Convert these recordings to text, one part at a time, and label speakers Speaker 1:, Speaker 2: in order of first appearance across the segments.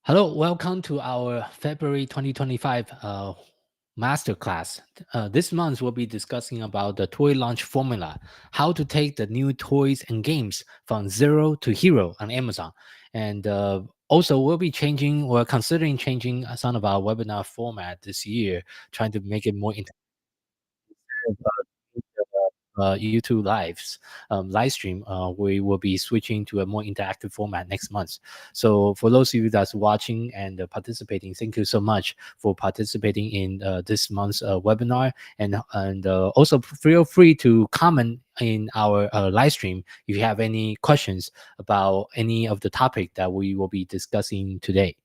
Speaker 1: Hello, welcome to our February 2025 Masterclass. This month, we'll be discussing about the toy launch formula, how to take the new toys and games from zero to hero on Amazon. And also, we'll be we're considering changing some of our webinar format this year, trying to make it more YouTube live stream, we will be switching to a more interactive format next month. So for those of you that's watching and participating, thank you so much for participating in this month's webinar. And also feel free to comment in our live stream if you have any questions about any of the topic that we will be discussing today.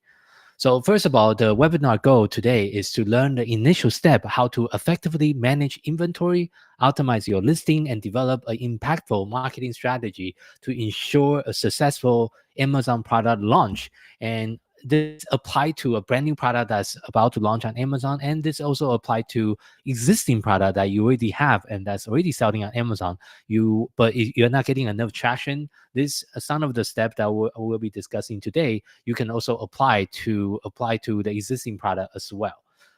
Speaker 1: So first of all, the webinar goal today is to learn the initial step, how to effectively manage inventory, optimize your listing, and develop an impactful marketing strategy to ensure a successful Amazon product launch. And this applied to a brand new product that's about to launch on Amazon, and this also applied to existing product that you already have and that's already selling on Amazon. But if you're not getting enough traction, this some of the steps that we'll be discussing today you can also apply to the existing product as well.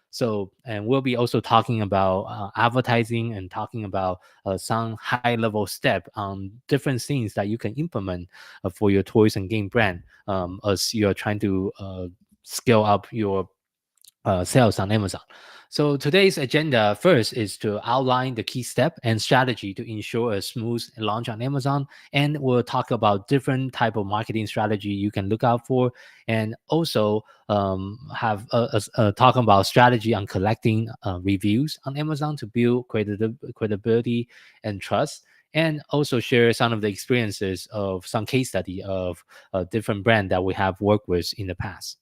Speaker 1: So, and we'll be also talking about advertising and talking about some high level step on different things that you can implement for your toys and game brand as you're trying to scale up your sales on Amazon. So today's agenda first is to outline the key step and strategy to ensure a smooth launch on Amazon, and we'll talk about different type of marketing strategy you can look out for, and also have talk about strategy on collecting reviews on Amazon to build credibility and trust, and also share some of the experiences of some case study of different brand that we have worked with in the past.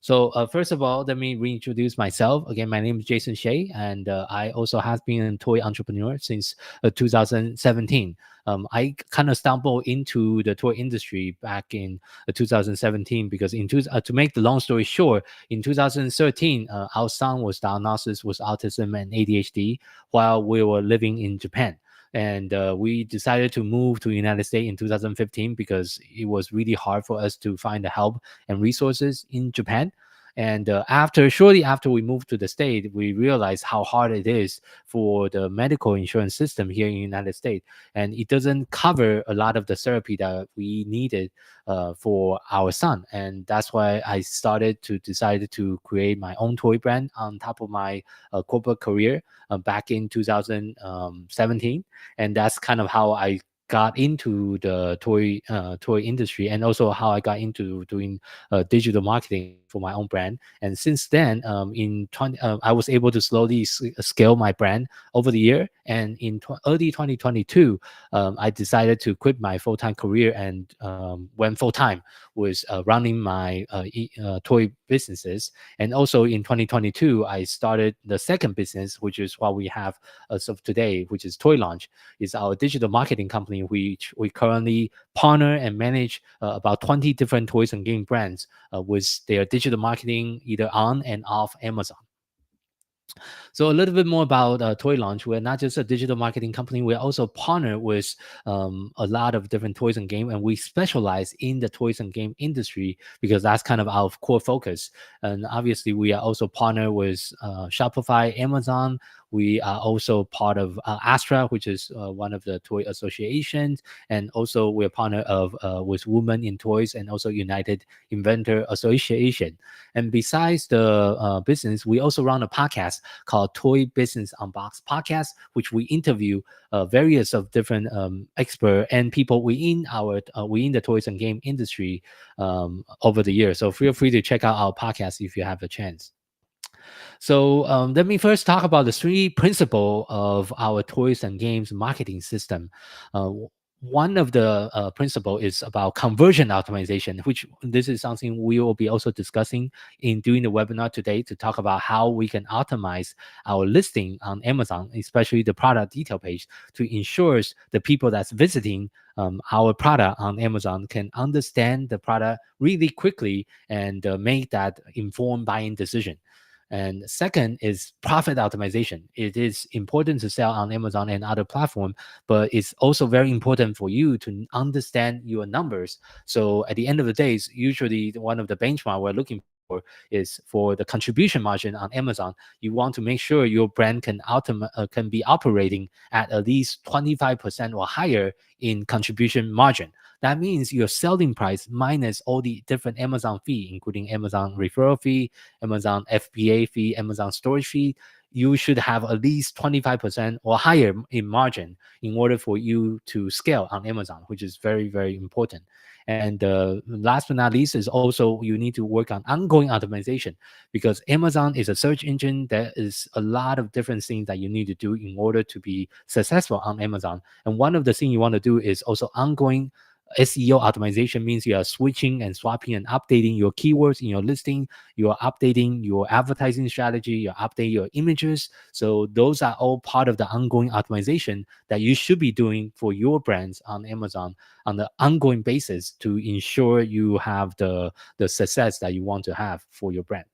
Speaker 1: So first of all, let me reintroduce myself. Again, my name is Jason Hsieh, and I also have been a toy entrepreneur since 2017. I kind of stumbled into the toy industry back in 2017 because to make the long story short, in 2013, our son was diagnosed with autism and ADHD while we were living in Japan. And we decided to move to the United States in 2015 because it was really hard for us to find the help and resources in Japan. And shortly after we moved to the state, we realized how hard it is for the medical insurance system here in the United States, and it doesn't cover a lot of the therapy that we needed for our son. And that's why I decided to create my own toy brand on top of my corporate career back in 2017, and that's kind of how I got into the toy industry, and also how I got into doing digital marketing for my own brand. And since then, I was able to slowly scale my brand over the year. And in early 2022, I decided to quit my full-time career and went full-time with running my toy businesses. And also in 2022, I started the second business, which is what we have as of today, which is Toy Launch. Is our digital marketing company, which we currently partner and manage about 20 different toys and game brands with their digital marketing either on and off Amazon. So a little bit more about Toy Launch. We're not just a digital marketing company. We also partner with a lot of different toys and game, and we specialize in the toys and game industry because that's kind of our core focus. And obviously, we are also partner with Shopify, Amazon. We are also part of Astra, which is one of the toy associations, and also we're partner of with Women in Toys and also United Inventor Association. And besides the business, we also run a podcast called Toy Business Unboxed Podcast, which we interview various of different expert and people within the toys and game industry over the years. So feel free to check out our podcast if you have a chance. So let me first talk about the three principles of our toys and games marketing system. One of the principle is about conversion optimization, which this is something we will be also discussing in doing the webinar today to talk about how we can optimize our listing on Amazon, especially the product detail page, to ensure the people that's visiting our product on Amazon can understand the product really quickly and make that informed buying decision. And second is profit optimization. It is important to sell on Amazon and other platforms, but it's also very important for you to understand your numbers. So at the end of the day, usually one of the benchmark we're looking for is for the contribution margin on Amazon. You want to make sure your brand can be operating at least 25% or higher in contribution margin. That means your selling price minus all the different Amazon fee, including Amazon referral fee, Amazon FBA fee, Amazon storage fee. You should have at least 25% or higher in margin in order for you to scale on Amazon, which is very, very important. And last but not least is also you need to work on ongoing optimization, because Amazon is a search engine. There is a lot of different things that you need to do in order to be successful on Amazon. And one of the things you want to do is also ongoing SEO optimization. Means you are switching and swapping and updating your keywords in your listing. You are updating your advertising strategy. You're updating your images. So those are all part of the ongoing optimization that you should be doing for your brands on Amazon on the ongoing basis to ensure you have the success that you want to have for your brand.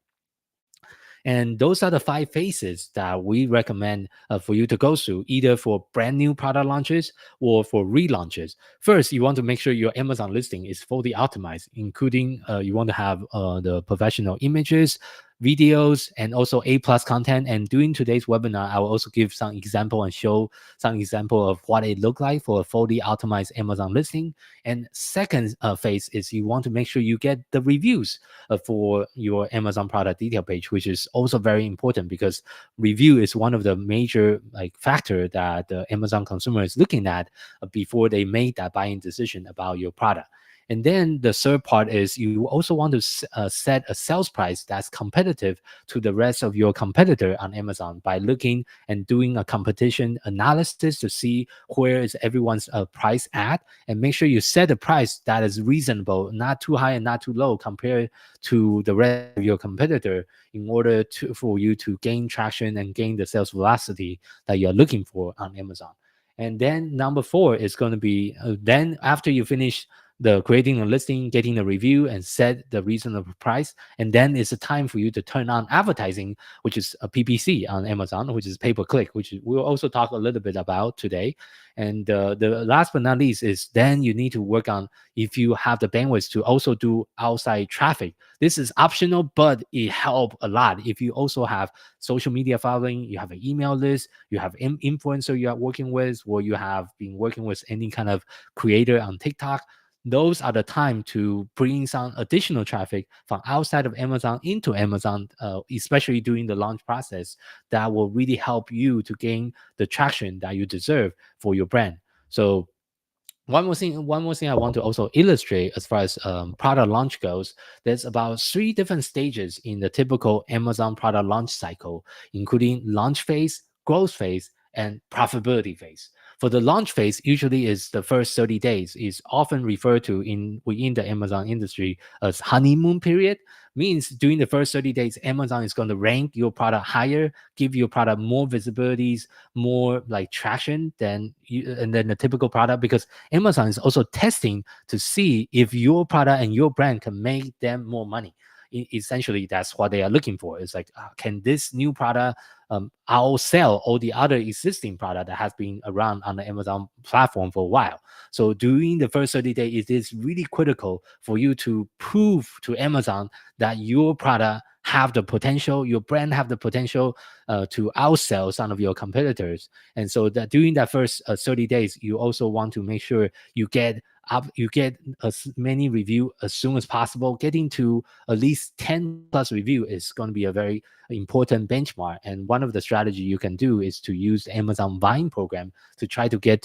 Speaker 1: And those are the 5 phases that we recommend for you to go through, either for brand new product launches or for relaunches. First, you want to make sure your Amazon listing is fully optimized, including you want to have the professional images, videos, and also A+ content. And during today's webinar, I will also give some example and show some example of what it looked like for a fully optimized Amazon listing. And second phase is you want to make sure you get the reviews for your Amazon product detail page, which is also very important, because review is one of the major factor that the Amazon consumer is looking at before they make that buying decision about your product. And then the third part is you also want to set a sales price that's competitive to the rest of your competitor on Amazon by looking and doing a competition analysis to see where is everyone's price at, and make sure you set a price that is reasonable, not too high and not too low compared to the rest of your competitor, in order for you to gain traction and gain the sales velocity that you're looking for on Amazon. And then number 4 is going to be then after you finish the creating a listing, getting a review, and set the reasonable price. And then it's a time for you to turn on advertising, which is a PPC on Amazon, which is pay per click, which we'll also talk a little bit about today. And the last but not least is then you need to work on if you have the bandwidth to also do outside traffic. This is optional, but it helps a lot. If you also have social media following, you have an email list, you have influencer you are working with, or you have been working with any kind of creator on TikTok, those are the time to bring some additional traffic from outside of Amazon into Amazon, especially during the launch process. That will really help you to gain the traction that you deserve for your brand. So one more thing I want to also illustrate as far as product launch goes. There's about 3 different stages in the typical Amazon product launch cycle, including launch phase, growth phase, and profitability phase. For the launch phase, usually is the first 30 days, is often referred to within the Amazon industry as honeymoon period. Means during the first 30 days, Amazon is going to rank your product higher, give your product more visibilities, more traction and then the typical product, because Amazon is also testing to see if your product and your brand can make them more money. Essentially, that's what they are looking for. It's like, can this new product outsell all the other existing product that has been around on the Amazon platform for a while? So during the first 30 days, it is really critical for you to prove to Amazon that your product have the potential, your brand have the potential to outsell some of your competitors. And so that during that first 30 days, you also want to make sure you get as many review as soon as possible. Getting to at least 10 plus review is going to be a very important benchmark. And one of the strategy you can do is to use the Amazon Vine program to try to get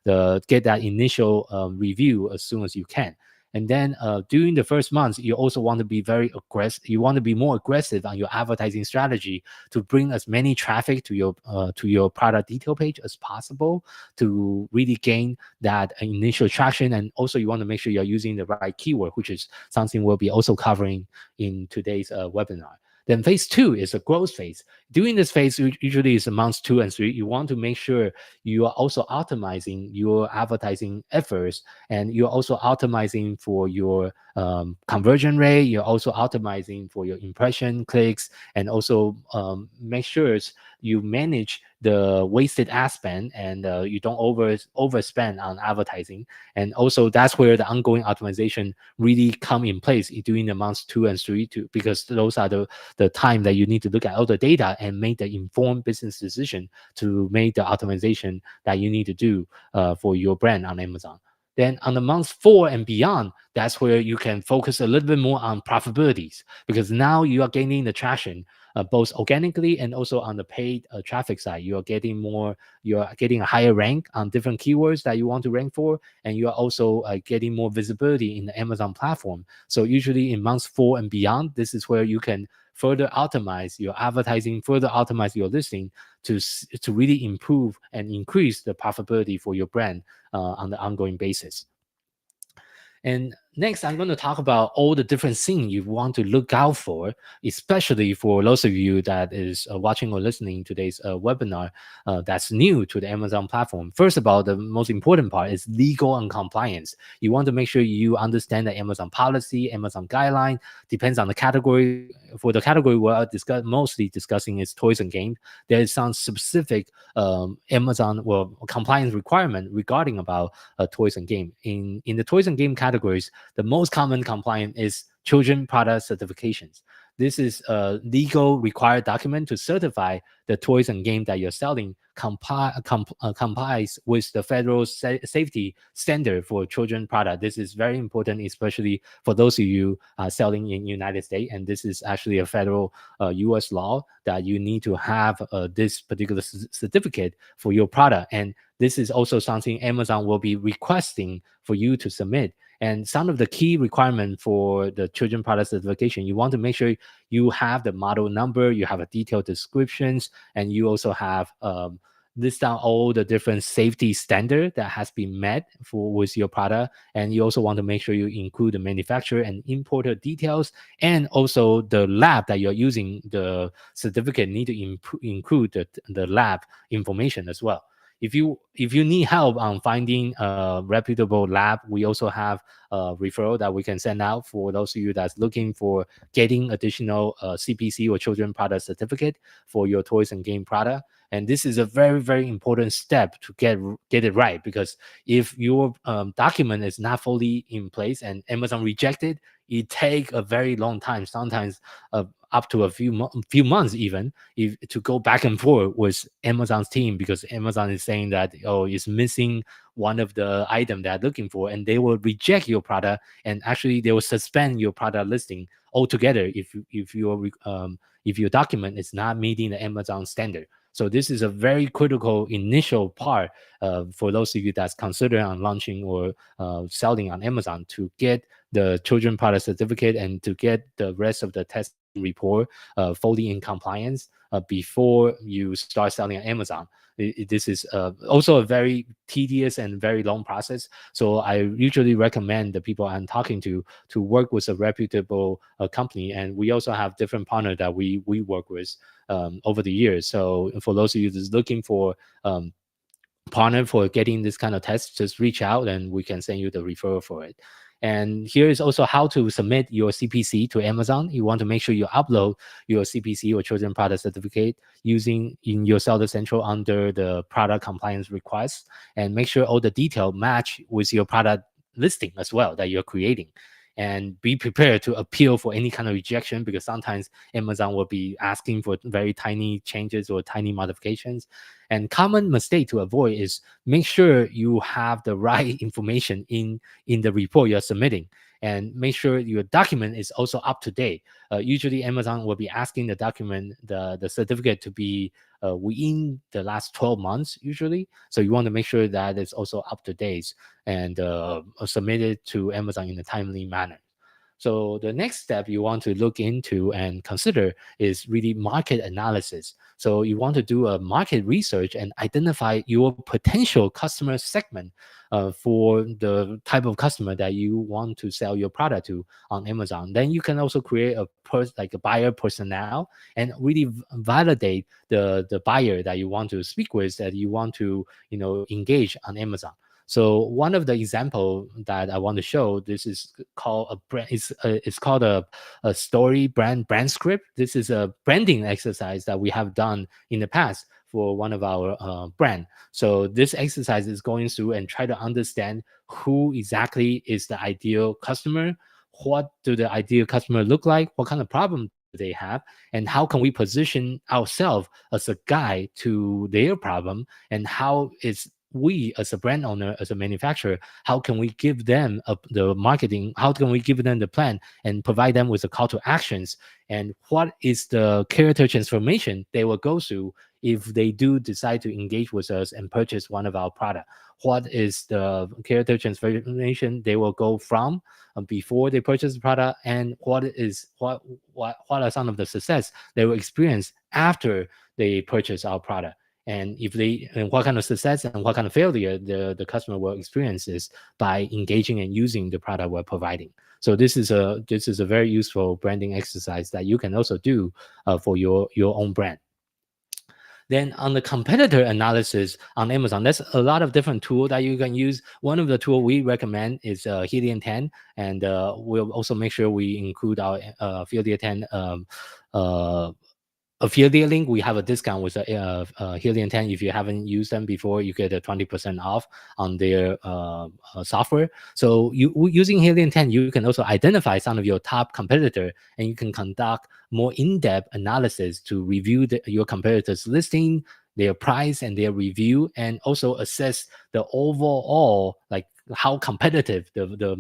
Speaker 1: that initial review as soon as you can. And then during the first month, you also want to be very aggressive. You want to be more aggressive on your advertising strategy to bring as many traffic to your product detail page as possible to really gain that initial traction. And also you want to make sure you're using the right keyword, which is something we'll be also covering in today's webinar. Then phase two is a growth phase. During this phase, usually is months 2 and 3. You want to make sure you are also optimizing your advertising efforts, and you're also optimizing for your conversion rate. You're also optimizing for your impression, clicks, and also make sure you manage the wasted ad spend, and you don't overspend on advertising. And also that's where the ongoing optimization really come in place during the months 2 and 3 too, because those are the time that you need to look at all the data and make the informed business decision to make the optimization that you need to do for your brand on Amazon. Then on the months 4 and beyond, that's where you can focus a little bit more on profitabilities, because now you are gaining the traction both organically and also on the paid traffic side. You are getting more, you are getting a higher rank on different keywords that you want to rank for, and you are also getting more visibility in the Amazon platform. So usually in months 4 and beyond, this is where you can further optimize your advertising, further optimize your listing to really improve and increase the profitability for your brand on the ongoing basis. And next, I'm going to talk about all the different things you want to look out for, especially for those of you that is watching or listening to today's webinar that's new to the Amazon platform. First of all, the most important part is legal and compliance. You want to make sure you understand the Amazon policy, Amazon guideline, depends on the category. For the category we're mostly discussing is toys and games. There is some specific Amazon compliance requirement regarding about toys and game. In the toys and game categories, the most common compliance is children product certifications. This is a legal required document to certify the toys and game that you're selling complies with the federal safety standard for children product. This is very important, especially for those of you selling in United States. And this is actually a federal US law that you need to have this particular certificate for your product. And this is also something Amazon will be requesting for you to submit. And some of the key requirements for the children product certification, you want to make sure you have the model number, you have a detailed descriptions, and you also have list down all the different safety standard that has been met with your product. And you also want to make sure you include the manufacturer and importer details, and also the lab that you're using. The certificate need to include the lab information as well. If you need help on finding a reputable lab, we also have a referral that we can send out for those of you that's looking for getting additional CPC or children product certificate for your toys and game product. And this is a very, very important step to get it right, because if your document is not fully in place and Amazon rejected, it take a very long time, sometimes up to a few months even, to go back and forth with Amazon's team, because Amazon is saying that, oh, it's missing one of the item they're looking for, and they will reject your product, and actually they will suspend your product listing altogether if your document is not meeting the Amazon standard. So this is a very critical initial part for those of you that's considering on launching or selling on Amazon, to get the children product certificate and to get the rest of the testing report fully in compliance before you start selling on Amazon. This is also a very tedious and very long process. So I usually recommend the people I'm talking to work with a reputable company. And we also have different partners that we work with over the years. So for those of you that's looking for partner for getting this kind of test, just reach out and we can send you the referral for it. And here is also how to submit your CPC to Amazon. You want to make sure you upload your CPC or children product certificate using in your Seller Central under the product compliance requests, and make sure all the detail match with your product listing as well that you're creating. And be prepared to appeal for any kind of rejection, because sometimes Amazon will be asking for very tiny changes or tiny modifications. And common mistake to avoid is make sure you have the right information in the report you're submitting, and make sure your document is also up to date. Usually Amazon will be asking the document, the certificate, to be within the last 12 months usually. So you want to make sure that it's also up to date and submitted to Amazon in a timely manner. So the next step you want to look into and consider is really market analysis. So you want to do a market research and identify your potential customer segment for the type of customer that you want to sell your product to on Amazon. Then you can also create like a buyer personnel and really validate the buyer that you want to speak with, that you want to engage on Amazon. So one of the example that I want to show, this is called a brand. It's called a story brand script. This is a branding exercise that we have done in the past for one of our brand. So this exercise is going through and try to understand who exactly is the ideal customer, what do the ideal customer look like, what kind of problem do they have, and how can we position ourselves as a guide to their problem, and how is we as a brand owner, as a manufacturer, how can we give them the marketing, how can we give them the plan and provide them with the call to actions, and what is the character transformation they will go through if they do decide to engage with us and purchase one of our product. What is the character transformation they will go from before they purchase the product, and what are some of the success they will experience after they purchase our product, and what kind of success and what kind of failure the customer will experience is by engaging and using the product we're providing. So this is a very useful branding exercise that you can also do for your own brand. Then on the competitor analysis on Amazon, there's a lot of different tools that you can use. One of the tools we recommend is Helium 10, and we'll also make sure we include our Helium 10 affiliate link. We have a discount with Helium 10. If you haven't used them before, you get a 20% off on their software. So using Helium 10, you can also identify some of your top competitor, and you can conduct more in-depth analysis to review your competitors' listing, their price, and their review, and also assess the overall, like, how competitive the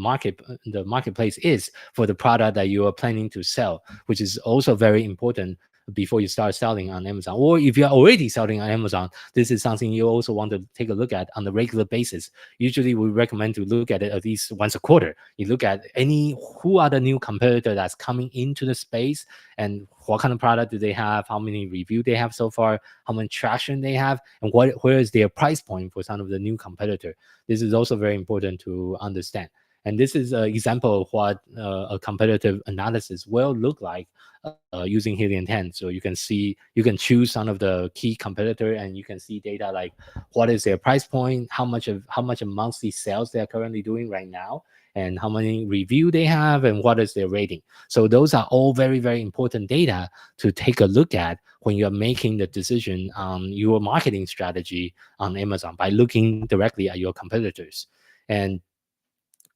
Speaker 1: marketplace is for the product that you are planning to sell, which is also very important before you start selling on Amazon. Or if you're already selling on Amazon, this is something you also want to take a look at on a regular basis. Usually we recommend to look at it at least once a quarter. You look at who are the new competitor that's coming into the space, and what kind of product do they have, how many reviews they have so far, how much traction they have, and where is their price point for some of the new competitor. This is also very important to understand. And this is an example of what a competitive analysis will look like using Helium 10. So you can choose some of the key competitor, and you can see data like what is their price point, how much of monthly sales they are currently doing right now, and how many review they have, and what is their rating. So those are all very, very important data to take a look at when you're making the decision on your marketing strategy on Amazon by looking directly at your competitors. And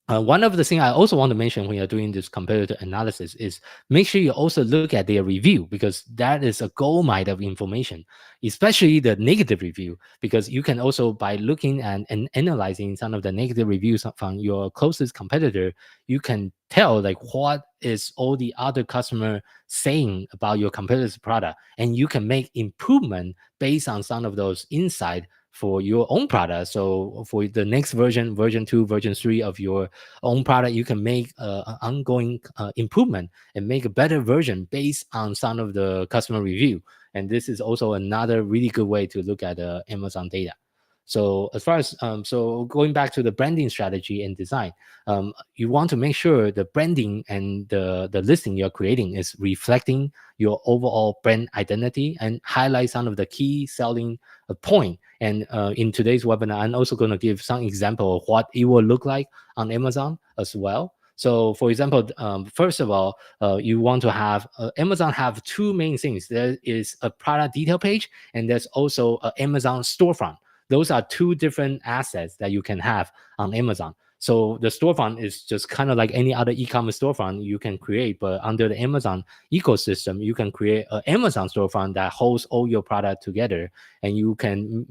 Speaker 1: one of the things I also want to mention when you're doing this competitor analysis is make sure you also look at their review, because that is a gold mine of information, especially the negative review, because you can also, by looking and analyzing some of the negative reviews from your closest competitor, you can tell like what is all the other customer saying about your competitor's product, and you can make improvement based on some of those insights for your own product. So for the next version 2, version 3 of your own product, you can make an ongoing improvement and make a better version based on some of the customer review. And this is also another really good way to look at Amazon data. So as far as so going back to the branding strategy and design, you want to make sure the branding and the listing you're creating is reflecting your overall brand identity and highlight some of the key selling point. And in today's webinar, I'm also going to give some example of what it will look like on Amazon as well. So for example, first of all, you want to have Amazon have two main things. There is a product detail page, and there's also an Amazon storefront. Those are two different assets that you can have on Amazon. So the storefront is just kind of like any other e-commerce storefront you can create, but under the Amazon ecosystem, you can create an Amazon storefront that holds all your product together, and you can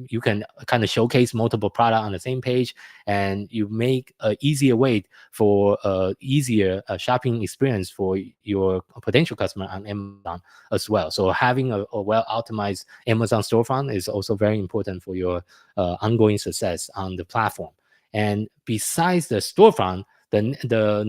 Speaker 1: kind of showcase multiple products on the same page, and you make an easier way for easier shopping experience for your potential customer on Amazon as well. So having a well-optimized Amazon storefront is also very important for your ongoing success on the platform. And besides the storefront, The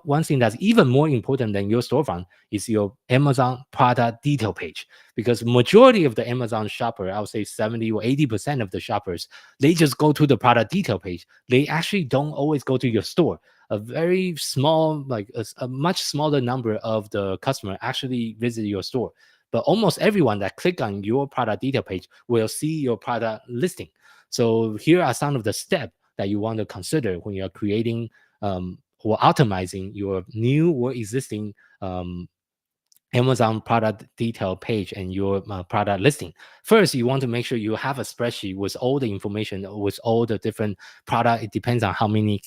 Speaker 1: one thing that's even more important than your storefront is your Amazon product detail page, because majority of the Amazon shopper, I would say 70 or 80% of the shoppers, they just go to the product detail page. They actually don't always go to your store. A very small, like a much smaller number of the customer actually visit your store, but almost everyone that click on your product detail page will see your product listing. So here are some of the steps that you want to consider when you're creating or optimizing your new or existing Amazon product detail page and your product listing. First, you want to make sure you have a spreadsheet with all the information, with all the different product. It depends on how many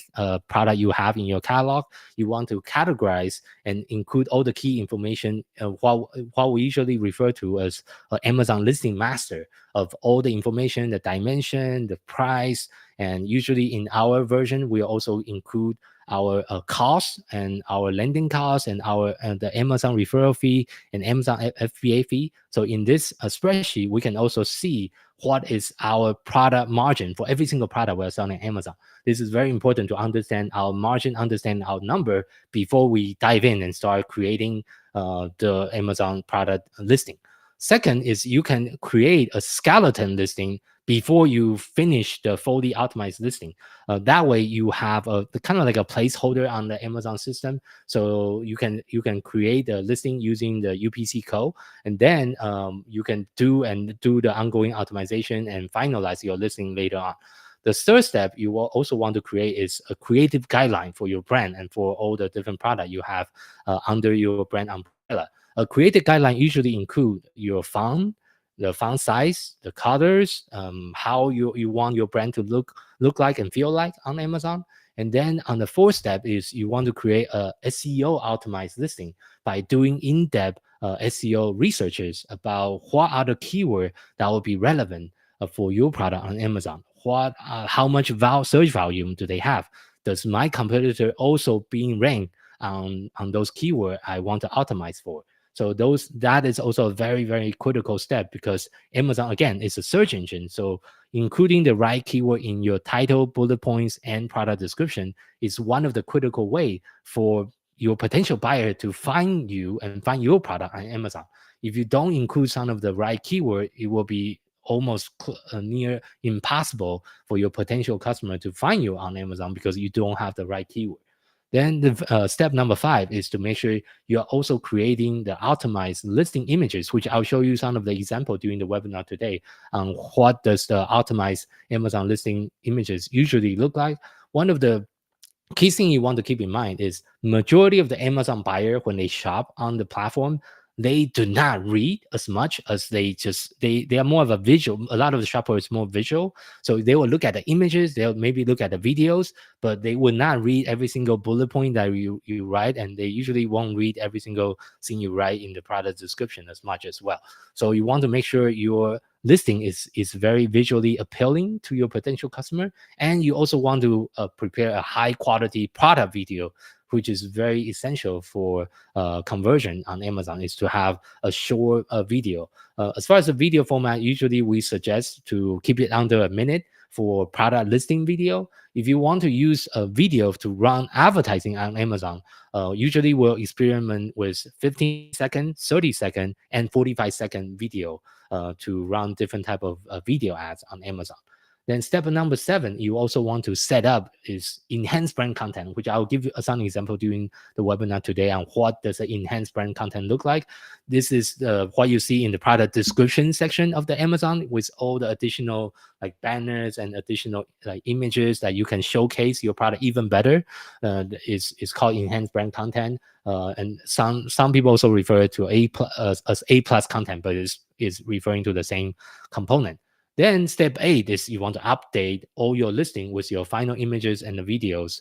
Speaker 1: product you have in your catalog. You want to categorize and include all the key information, what we usually refer to as Amazon listing master, of all the information, the dimension, the price, and usually in our version, we also include our cost and our landing cost and our the Amazon referral fee and Amazon FBA fee. So in this spreadsheet, we can also see what is our product margin for every single product we're selling on Amazon. This is very important to understand our margin, understand our number before we dive in and start creating the Amazon product listing. Second is you can create a skeleton listing before you finish the fully optimized listing. That way you have a kind of like a placeholder on the Amazon system. So you can create a listing using the UPC code, and then you can do the ongoing optimization and finalize your listing later on. The third step you will also want to create is a creative guideline for your brand and for all the different products you have under your brand umbrella. A creative guideline usually include your font, the font size, the colors, how you want your brand to look like and feel like on Amazon. And then on the fourth step is you want to create a SEO optimized listing by doing in-depth SEO researches about what are the keywords that will be relevant for your product on Amazon. How much search volume do they have? Does my competitor also being ranked on those keywords I want to optimize for? So that is also a very, very critical step, because Amazon, again, is a search engine. So including the right keyword in your title, bullet points, and product description is one of the critical way for your potential buyer to find you and find your product on Amazon. If you don't include some of the right keyword, it will be almost near impossible for your potential customer to find you on Amazon because you don't have the right keyword. Then the step number 5 is to make sure you're also creating the optimized listing images, which I'll show you some of the example during the webinar today on what does the optimized Amazon listing images usually look like. One of the key thing you want to keep in mind is majority of the Amazon buyer, when they shop on the platform, they do not read as much as they are more of a visual. A lot of the shoppers is more visual. So they will look at the images, they'll maybe look at the videos, but they will not read every single bullet point that you write. And they usually won't read every single thing you write in the product description as much as well. So you want to make sure your listing is very visually appealing to your potential customer. And you also want to prepare a high quality product video, which is very essential for conversion on Amazon, is to have a short video. As far as the video format, usually we suggest to keep it under a minute for product listing video. If you want to use a video to run advertising on Amazon, usually we'll experiment with 15-second, 30-second, and 45-second video to run different type of video ads on Amazon. Then step number 7, you also want to set up is enhanced brand content, which I'll give you some example during the webinar today on what does the enhanced brand content look like. This is what you see in the product description section of the Amazon, with all the additional like banners and additional like images that you can showcase your product even better. Is called enhanced brand content. And some people also refer to as A+ content, but is referring to the same component. Then step 8 is you want to update all your listing with your final images and the videos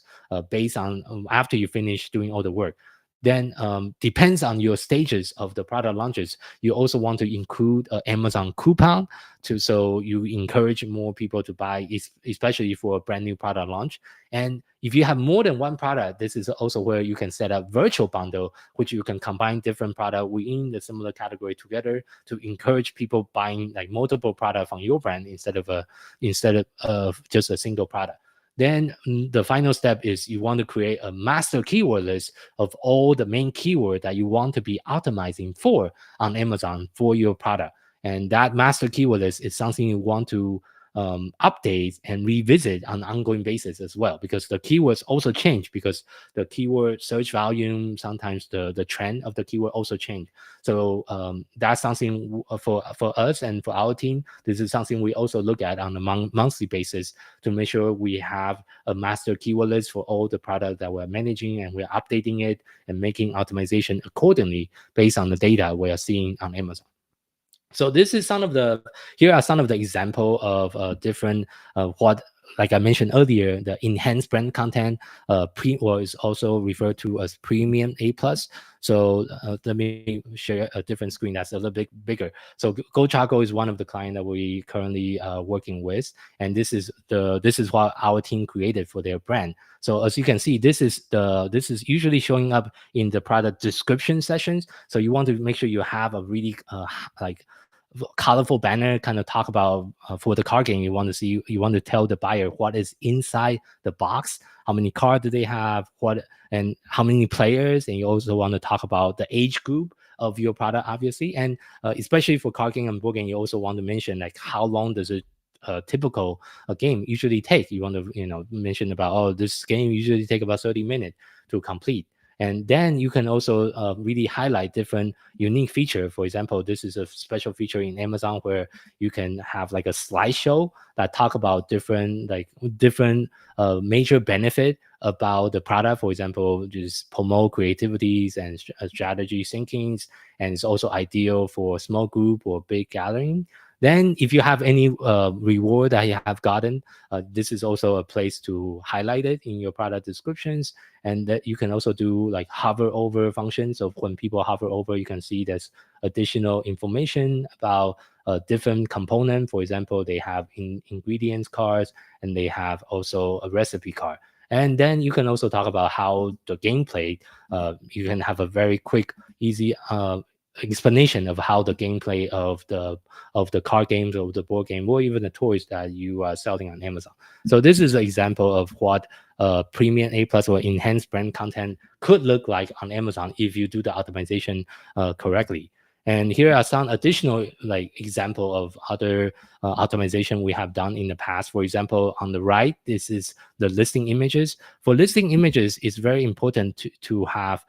Speaker 1: based on after you finish doing all the work. Then depends on your stages of the product launches. You also want to include an Amazon coupon so you encourage more people to buy, especially for a brand new product launch. And if you have more than one product, this is also where you can set up virtual bundle, which you can combine different product within the similar category together to encourage people buying like multiple products from your brand instead of just a single product. Then the final step is you want to create a master keyword list of all the main keyword that you want to be optimizing for on Amazon for your product. And that master keyword list is something you want to update and revisit on an ongoing basis as well, because the keywords also change, because the keyword search volume, sometimes the trend of the keyword also change. So that's something for us and for our team. This is something we also look at on a monthly basis to make sure we have a master keyword list for all the products that we're managing, and we're updating it and making optimization accordingly based on the data we are seeing on Amazon. So this is here are some of the example of different what, like I mentioned earlier, the enhanced brand content, or is also referred to as premium A plus. So let me share a different screen that's a little bit bigger. So Go Charcoal is one of the clients that we currently working with, and this is what our team created for their brand. So as you can see, this is usually showing up in the product description sessions. So you want to make sure you have a really like colorful banner, kind of talk about for the card game. You want to tell the buyer what is inside the box, how many cards do they have, what and how many players, and you also want to talk about the age group of your product, obviously, and especially for card game and board game, you also want to mention like how long does it typical game usually take. You want to mention about, oh, this game usually take about 30 minutes to complete. And then you can also really highlight different unique feature. For example, this is a special feature in Amazon where you can have like a slideshow that talk about different major benefit about the product. For example, just promote creativities and strategy thinkings, and it's also ideal for small group or big gathering. Then if you have any reward that you have gotten, this is also a place to highlight it in your product descriptions. And that you can also do like hover over functions. So when people hover over, you can see there's additional information about a different component. For example, they have ingredients cards, and they have also a recipe card. And then you can also talk about how the gameplay, you can have a very quick, easy explanation of how the gameplay of the card games or the board game or even the toys that you are selling on Amazon. So this is an example of what premium A plus or enhanced brand content could look like on Amazon if you do the optimization correctly. And here are some additional like example of other optimization we have done in the past. For example, on the right, this is the listing images. For listing images, it's very important to have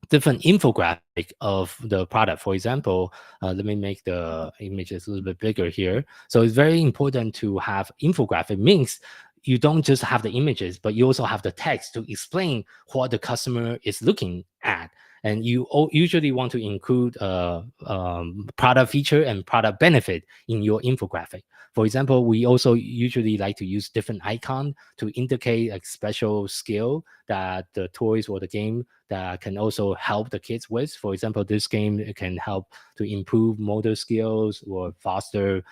Speaker 1: different infographic of the product. For example, let me make the images a little bit bigger here. So it's very important to have infographic. Means you don't just have the images, but you also have the text to explain what the customer is looking at. And you usually want to include product feature and product benefit in your infographic. For example, we also usually like to use different icon to indicate a special skill that the toys or the game that can also help the kids with. For example, this game can help to improve motor skills or foster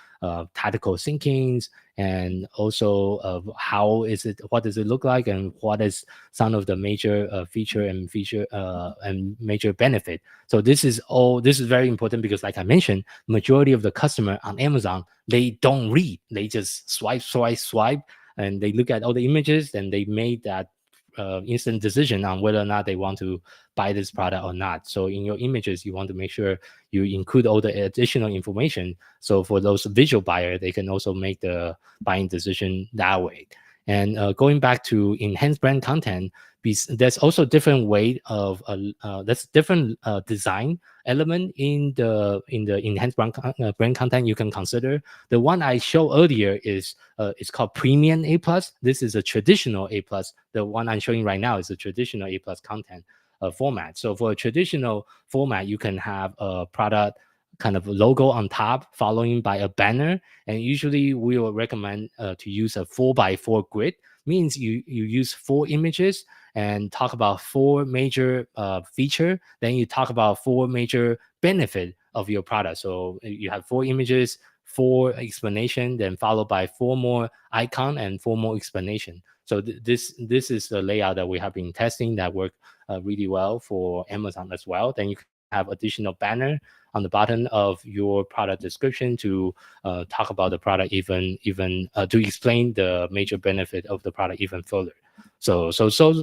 Speaker 1: tactical thinkings, and also what does it look like, and what is some of the major feature and major benefit. So this is very important, because like I mentioned, majority of the customer on Amazon, they don't read, they just swipe, and they look at all the images, and they made that instant decision on whether or not they want to buy this product or not. So in your images, you want to make sure you include all the additional information. So for those visual buyer, they can also make the buying decision that way. And going back to enhanced brand content, there's also different way of that's different design element in the enhanced brand content you can consider. The one I showed earlier is it's called Premium A plus. This is a traditional A plus. The one I'm showing right now is a traditional A plus content format. So for a traditional format, you can have a product kind of logo on top, following by a banner. And usually we will recommend to use a 4x4 grid. Means you use 4 images and talk about 4 major feature. Then you talk about 4 major benefit of your product. So you have 4 images, 4 explanation, then followed by 4 more icon and 4 more explanation. So this is the layout that we have been testing that work really well for Amazon as well. Then you have additional banner on the bottom of your product description to talk about the product even to explain the major benefit of the product even further. So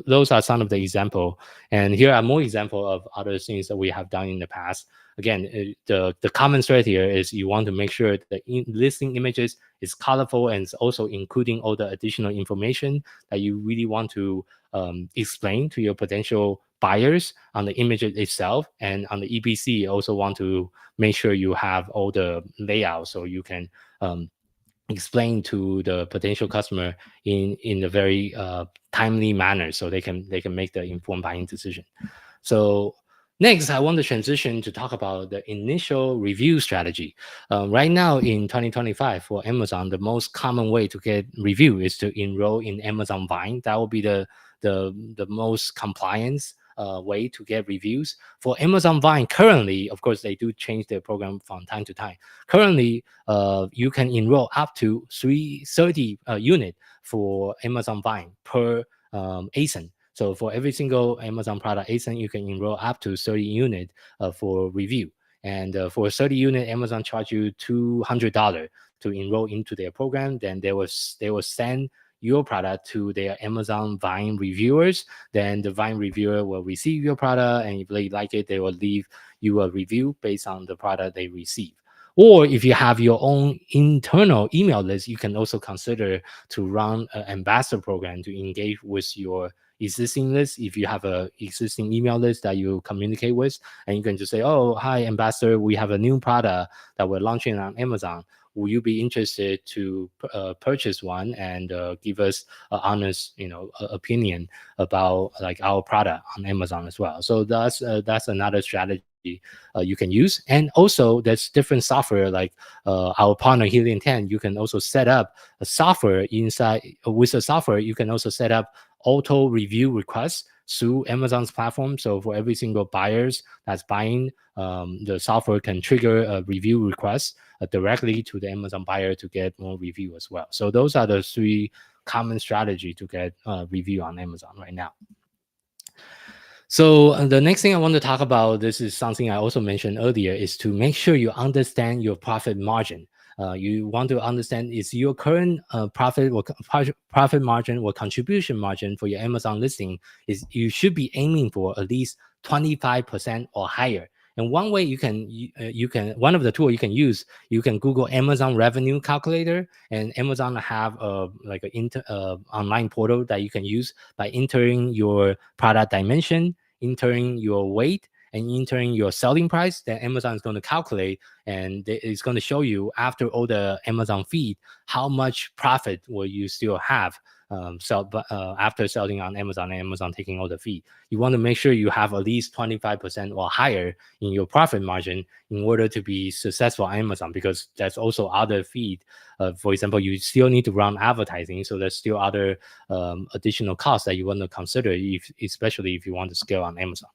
Speaker 1: those are some of the example, and here are more example of other things that we have done in the past. Again, the common thread here is you want to make sure the listing images is colorful and it's also including all the additional information that you really want to explain to your potential buyers on the image itself. And on the EBC, you also want to make sure you have all the layout so you can explain to the potential customer in a very timely manner so they can make the informed buying decision. So next, I want to transition to talk about the initial review strategy. Right now in 2025 for Amazon, the most common way to get review is to enroll in Amazon Vine. That will be the most compliance way to get reviews. For Amazon Vine, currently, of course, they do change their program from time to time. Currently, you can enroll up to 330 unit for Amazon Vine per ASIN. So for every single Amazon product ASIN, you can enroll up to 30 unit for review. And for 30 unit, Amazon charge you $200 to enroll into their program. Then they will send your product to their Amazon Vine reviewers. Then the Vine reviewer will receive your product, and if they like it, they will leave you a review based on the product they receive. Or if you have your own internal email list, you can also consider to run an ambassador program to engage with your existing list. If you have a existing email list that you communicate with, and you can just say, oh, hi, ambassador, we have a new product that we're launching on Amazon. Will you be interested to purchase one and give us an honest, opinion about like our product on Amazon as well? So that's another strategy you can use. And also there's different software like our partner Helium 10. You can also set up a software inside. With the software, you can also set up auto review requests through Amazon's platform. So for every single buyers that's buying, the software can trigger a review request directly to the Amazon buyer to get more review as well. So those are the three common strategy to get review on Amazon right now. So the next thing I want to talk about, this is something I also mentioned earlier, is to make sure you understand your profit margin. You want to understand is your current profit margin or contribution margin for your Amazon listing is you should be aiming for at least 25% or higher. And one way you can one of the tools you can use, you can Google Amazon revenue calculator, and Amazon have like an online portal that you can use by entering your product dimension, entering your weight, and entering your selling price. Then Amazon is going to calculate, and it's going to show you after all the Amazon fee how much profit will you still have after selling on Amazon and Amazon taking all the fee. You want to make sure you have at least 25% or higher in your profit margin in order to be successful on Amazon, because there's also other fee. For example, you still need to run advertising, so there's still other additional costs that you want to consider, especially if you want to scale on Amazon.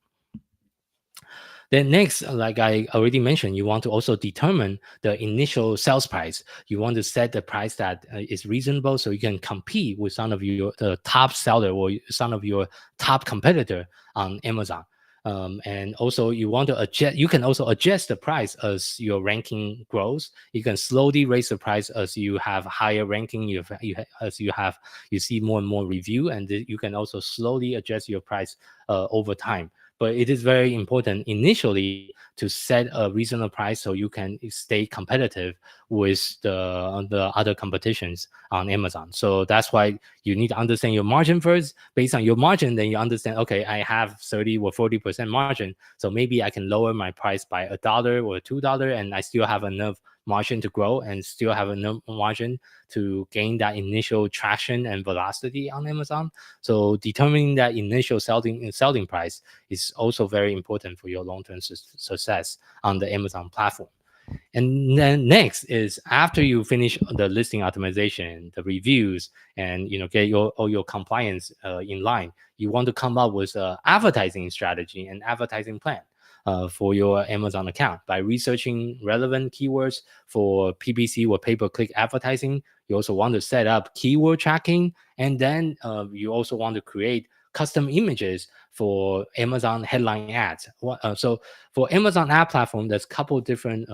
Speaker 1: Then next, like I already mentioned, you want to also determine the initial sales price. You want to set the price that is reasonable so you can compete with some of the top seller or some of your top competitor on Amazon. And also you want to adjust, you can also adjust the price as your ranking grows. You can slowly raise the price as you have higher ranking, you see more and more review, and you can also slowly adjust your price over time. But it is very important initially to set a reasonable price so you can stay competitive with the other competitions on Amazon. So that's why you need to understand your margin first. Based on your margin, then you understand, okay, I have 30 or 40% margin, so maybe I can lower my price by $1 or $2, and I still have enough margin to grow and still have enough margin to gain that initial traction and velocity on Amazon. So determining that initial selling price is also very important for your long-term success on the Amazon platform. And then next is after you finish the listing optimization, the reviews, and get all your compliance in line, you want to come up with an advertising strategy and advertising plan for your Amazon account by researching relevant keywords for PPC or pay-per-click advertising. You also want to set up keyword tracking, and then you also want to create custom images for Amazon headline ads. So for Amazon ad platform, there's a couple different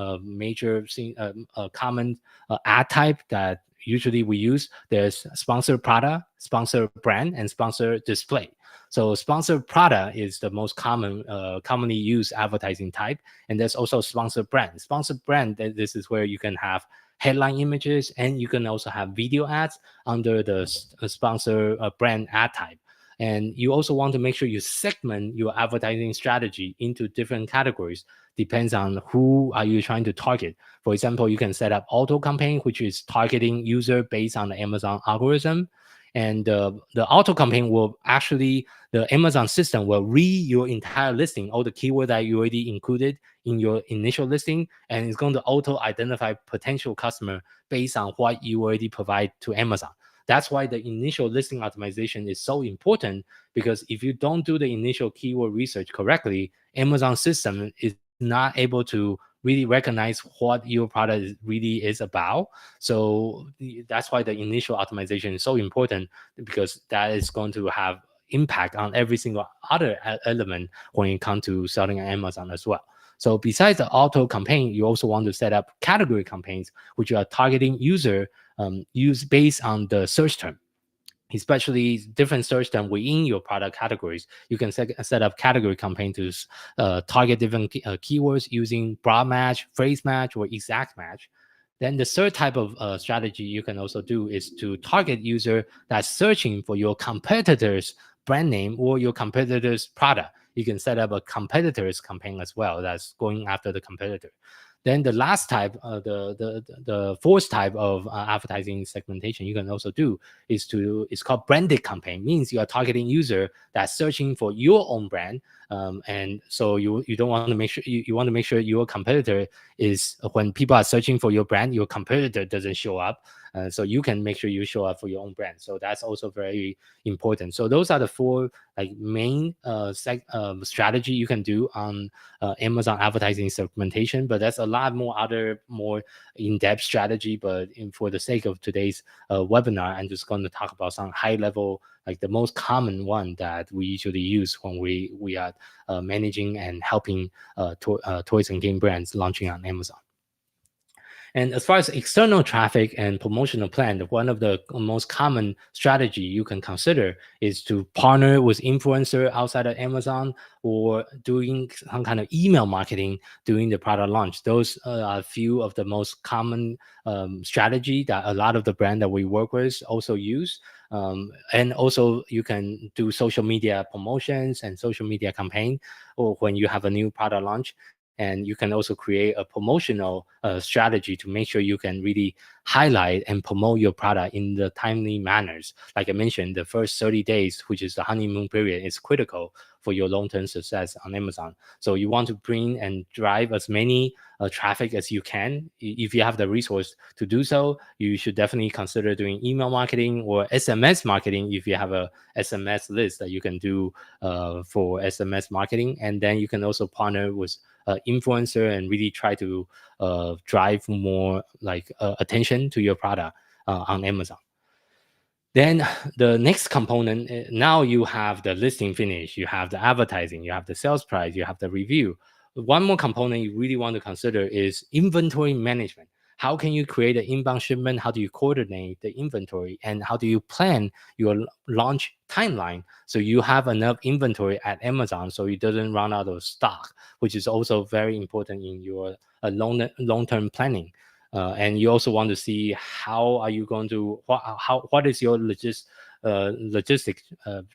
Speaker 1: common ad type that usually we use. There's sponsored product, sponsored brand, and sponsored display. So sponsored product is the most commonly used advertising type, and there's also sponsored brand. Sponsored brand, this is where you can have headline images, and you can also have video ads under the sponsor brand ad type. And you also want to make sure you segment your advertising strategy into different categories. Depends on who are you trying to target. For example, you can set up auto campaign, which is targeting user based on the Amazon algorithm. And the auto campaign will actually, the Amazon system will read your entire listing, all the keyword that you already included in your initial listing, and it's going to auto identify potential customer based on what you already provide to Amazon. That's why the initial listing optimization is so important, because if you don't do the initial keyword research correctly, Amazon system is not able to really recognize what your product really is about. So that's why the initial optimization is so important, because that is going to have impact on every single other element when it comes to selling on Amazon as well. So besides the auto campaign, you also want to set up category campaigns, which are targeting user use based on the search term, especially different search term within your product categories. You can set up category campaign to target different keywords using broad match, phrase match, or exact match. Then the third type of strategy you can also do is to target user that's searching for your competitor's brand name or your competitor's product. You can set up a competitor's campaign as well that's going after the competitor. Then the last type, the fourth type of advertising segmentation you can also do is called branded campaign. Means you are targeting user that's searching for your own brand, and so you don't want to make sure you want to make sure your competitor is, when people are searching for your brand, your competitor doesn't show up. So you can make sure you show up for your own brand. So that's also very important. So those are the four main strategy you can do on Amazon advertising segmentation. But there's a lot more in-depth strategy. But for the sake of today's webinar, I'm just going to talk about some high level, like the most common one that we usually use when we are managing and helping toys and game brands launching on Amazon. And as far as external traffic and promotional plan, one of the most common strategy you can consider is to partner with influencer outside of Amazon, or doing some kind of email marketing during the product launch. Those are a few of the most common strategy that a lot of the brand that we work with also use. And also you can do social media promotions and social media campaign, or when you have a new product launch. And you can also create a promotional strategy to make sure you can really highlight and promote your product in the timely manners. Like I mentioned, the first 30 days, which is the honeymoon period, is critical for your long-term success on Amazon. So you want to bring and drive as many traffic as you can. If you have the resource to do so, you should definitely consider doing email marketing or SMS marketing if you have a SMS list that you can do for SMS marketing. And then you can also partner with influencer and really try to drive more attention to your product on Amazon. Then the next component, now you have the listing finish, you have the advertising, you have the sales price, you have the review. One more component you really want to consider is inventory management. How can you create an inbound shipment? How do you coordinate the inventory? And how do you plan your launch timeline so you have enough inventory at Amazon so it doesn't run out of stock, which is also very important in your long-term planning. And you also want to see how are you going to, what is your logistic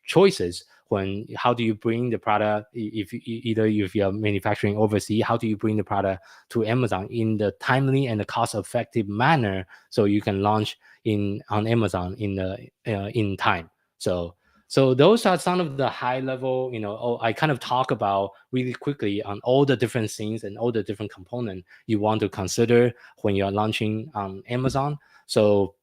Speaker 1: choices when, how do you bring the product, if you're manufacturing overseas, how do you bring the product to Amazon in the timely and the cost-effective manner so you can launch on Amazon in time. So those are some of the high level, I kind of talk about really quickly on all the different things and all the different components you want to consider when you're launching on Amazon. So,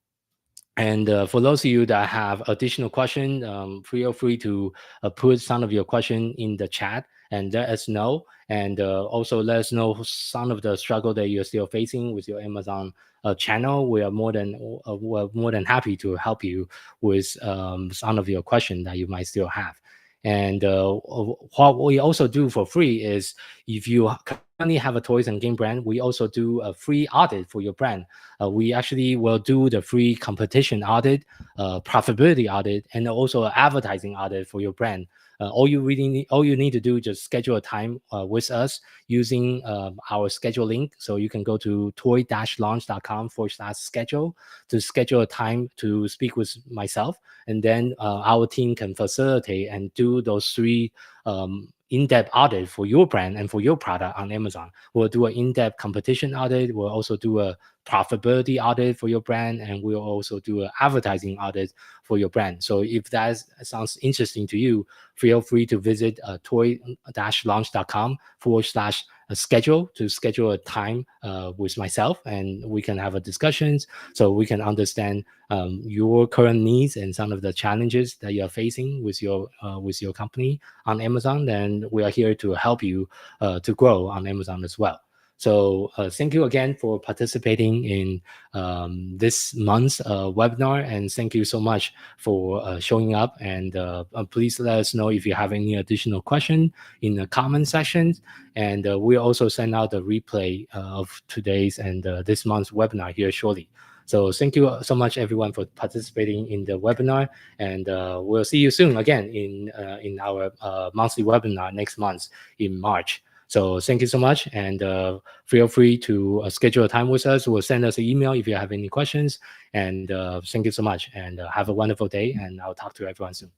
Speaker 1: and for those of you that have additional questions, feel free to put some of your question in the chat and let us know. And also let us know some of the struggle that you're still facing with your Amazon channel. We're more than happy to help you with some of your questions that you might still have. And what we also do for free is, if you currently have a toys and game brand, we also do a free audit for your brand. We actually will do the free competition audit, profitability audit, and also advertising audit for your brand. All you need to do, just schedule a time with us using our schedule link. So you can go to toy-launch.com/schedule to schedule a time to speak with myself, and then our team can facilitate and do those three in-depth audit for your brand and for your product on Amazon. We'll do an in-depth competition audit. We'll also do a profitability audit for your brand, and we'll also do an advertising audit for your brand. So if that sounds interesting to you, feel free to visit toy-launch.com/schedule to schedule a time with myself, and we can have a discussions, so we can understand your current needs and some of the challenges that you're facing with your company on Amazon. Then we are here to help you to grow on Amazon as well. So thank you again for participating in this month's webinar, and thank you so much for showing up. And please let us know if you have any additional question in the comment section. And we'll also send out the replay of today's and this month's webinar here shortly. So thank you so much, everyone, for participating in the webinar, and we'll see you soon again in our monthly webinar next month in March. So thank you so much, and feel free to schedule a time with us. We'll send us an email if you have any questions, and thank you so much, and have a wonderful day, and I'll talk to everyone soon.